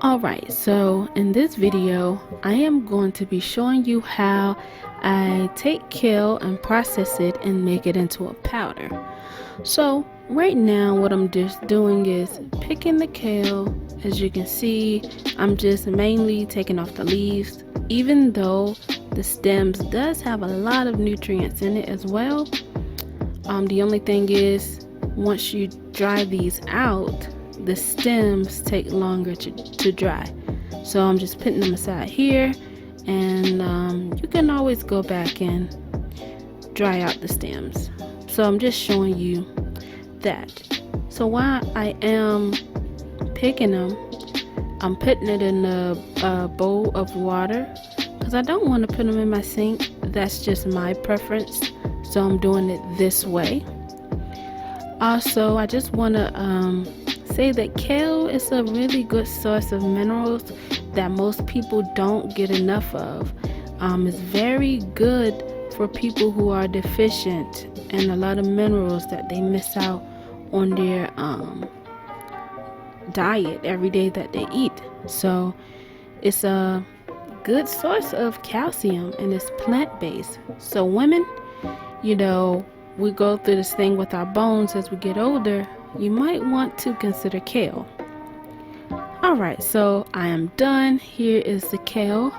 Alright, so in this video, I am going to be showing you how I take kale and process it and make it into a powder. So right now what I'm just doing is picking the kale. As you can see, I'm just mainly taking off the leaves, even though the stems does have a lot of nutrients in it as well. The only thing is, once you dry these out, the stems take longer to dry. So I'm just putting them aside here, and you can always go back and dry out the stems. So I'm just showing you that. So while I am picking them, I'm putting it in a bowl of water because I don't want to put them in my sink. That's just my preference, so I'm doing it this way. Also, I just want to say that kale is a really good source of minerals that most people don't get enough of. It's very good for people who are deficient in a lot of minerals that they miss out on their diet every day that they eat. So it's a good source of calcium, and it's plant-based. So women, we go through this thing with our bones as we get older. You might want to consider kale. Alright, so I am done. Here is the kale.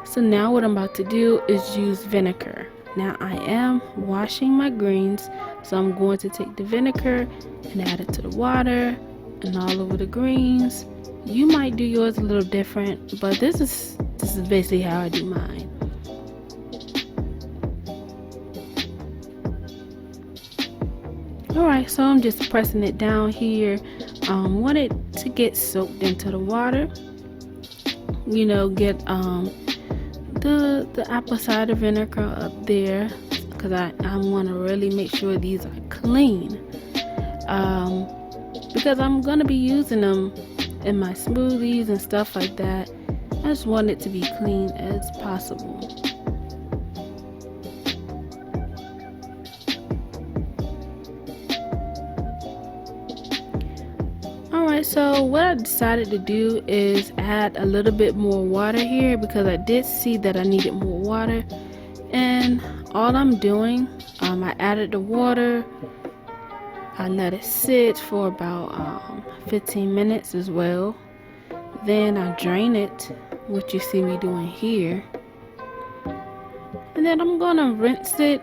So now what I'm about to do is use vinegar. Now I am washing my greens, so I'm going to take the vinegar and add it to the water and all over the greens. You might do yours a little different, but this is basically how I do mine. Alright, so I'm just pressing it down here. Want it to get soaked into the water. Get the apple cider vinegar up there, because I want to really make sure these are clean. Because I'm going to be using them in my smoothies and stuff like that. I just want it to be clean as possible. Alright, so what I decided to do is add a little bit more water here, because I did see that I needed more water. And all I'm doing, I added the water. I let it sit for about 15 minutes as well. Then I drain it, what you see me doing here. And then I'm gonna rinse it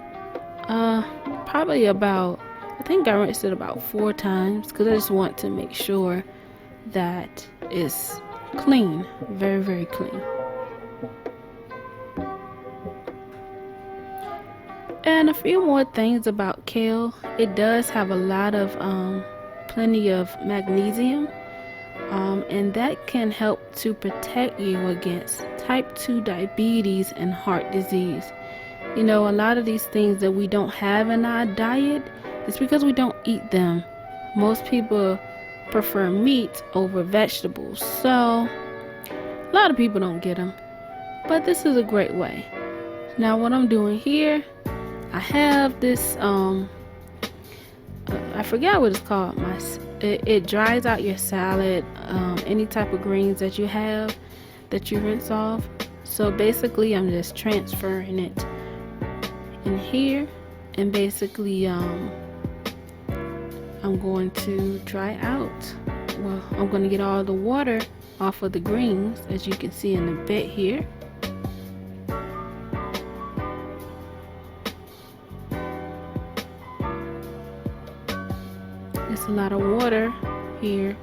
probably about, I think I rinsed it about 4 times, because I just want to make sure that it's clean, very, very clean. And a few more things about kale. It does have a lot of plenty of magnesium, and that can help to protect you against type 2 diabetes and heart disease. A lot of these things that we don't have in our diet, it's because we don't eat them. Most people prefer meat over vegetables, so a lot of people don't get them, but this is a great way. Now what I'm doing here, I have this I forgot what it's called. It dries out your salad, any type of greens that you have that you rinse off. So basically I'm just transferring it in here, and basically I'm going to dry out. Well, I'm going to get all the water off of the greens, as you can see in the bit here. There's a lot of water here.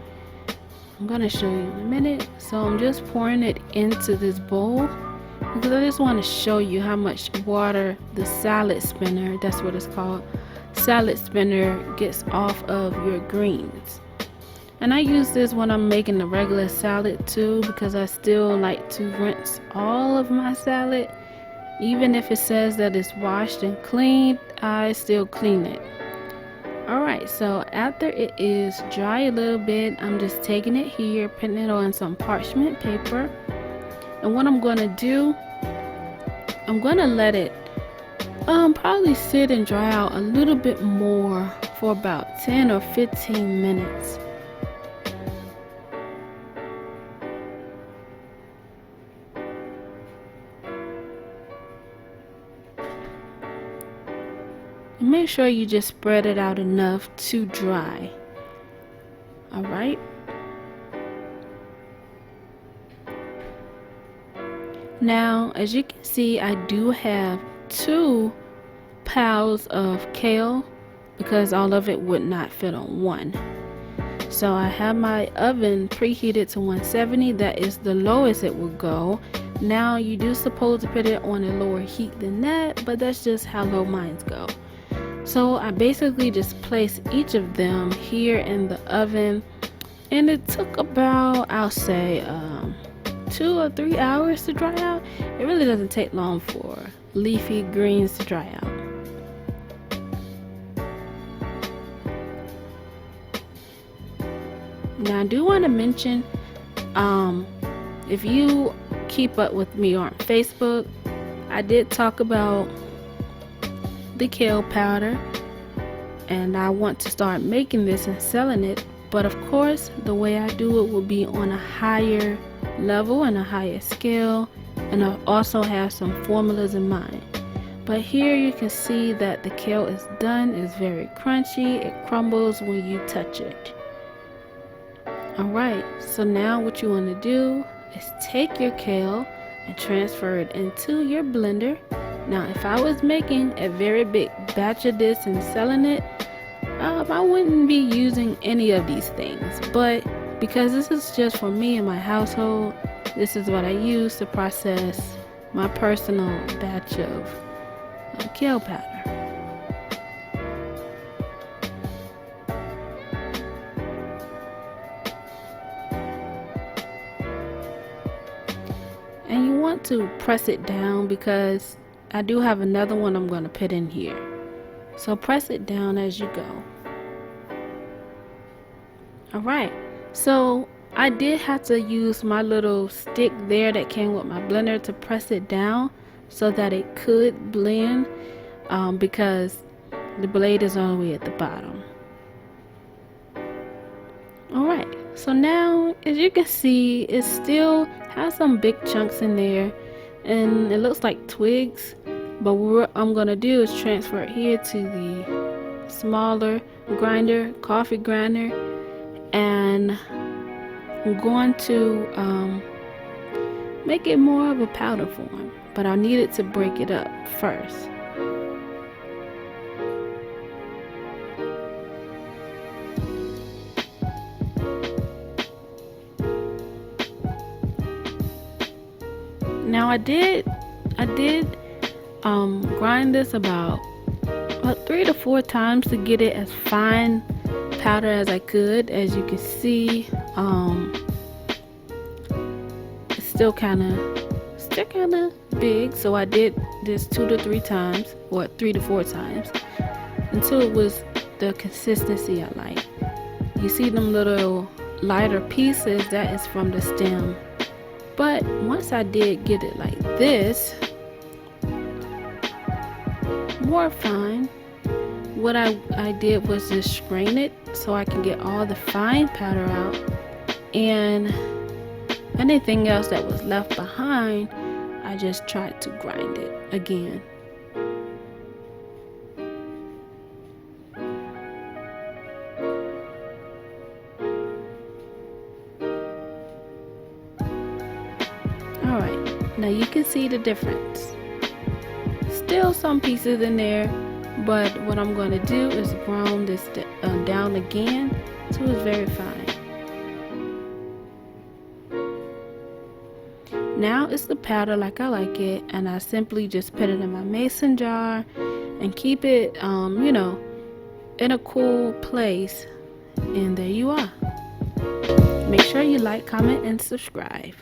I'm going to show you in a minute. So I'm just pouring it into this bowl, because I just want to show you how much water the salad spinner, that's what it's called, salad spinner, gets off of your greens. And I use this when I'm making the regular salad too, because I still like to rinse all of my salad. Even if it says that it's washed and cleaned, I still clean it. Alright, so after it is dry a little bit, I'm just taking it here, putting it on some parchment paper. And what I'm going to do, I'm going to let it probably sit and dry out a little bit more for about 10 or 15 minutes. make sure you just spread it out enough to dry. Alright. Now, as you can see, I do have 2 piles of kale because all of it would not fit on one. So I have my oven preheated to 170. That is the lowest it will go. Now you do supposed to put it on a lower heat than that, but that's just how low mine go. So I basically just placed each of them here in the oven, and it took about, I'll say 2 or 3 hours to dry out. It really doesn't take long for leafy greens to dry out. Now I do want to mention, if you keep up with me on Facebook, I did talk about the kale powder, and I want to start making this and selling it, but of course the way I do it will be on a higher level and a higher scale, and I also have some formulas in mind. But here you can see that the kale is done. It's very crunchy. It crumbles when you touch it. Alright, so now what you want to do is take your kale and transfer it into your blender. Now if I was making a very big batch of this and selling it, I wouldn't be using any of these things, but because this is just for me and my household, this is what I use to process my personal batch of kale powder. And you want to press it down because I do have another one I'm going to put in here. So press it down as you go. Alright, so I did have to use my little stick there that came with my blender to press it down so that it could blend, because the blade is all the way at the bottom. Alright, so now as you can see, it still has some big chunks in there and it looks like twigs, but what I'm going to do is transfer it here to the smaller grinder, coffee grinder, and I'm going to make it more of a powder form, but I needed to break it up first. Now I did grind this about 3 to 4 times to get it as fine powder as I could. As you can see, it's still kind of big, so I did this 2 to 3 times, or 3 to 4 times, until it was the consistency I like. You see them little lighter pieces, that is from the stem. But once I did get it like this, more fine, what I did was just strain it so I can get all the fine powder out, and anything else that was left behind, I just tried to grind it again. Alright, now you can see the difference. Still some pieces in there, but what I'm going to do is ground this down again so it's very fine. Now it's the powder like I like it, and I simply just put it in my mason jar and keep it in a cool place, and there you are. Make sure you like, comment, and subscribe.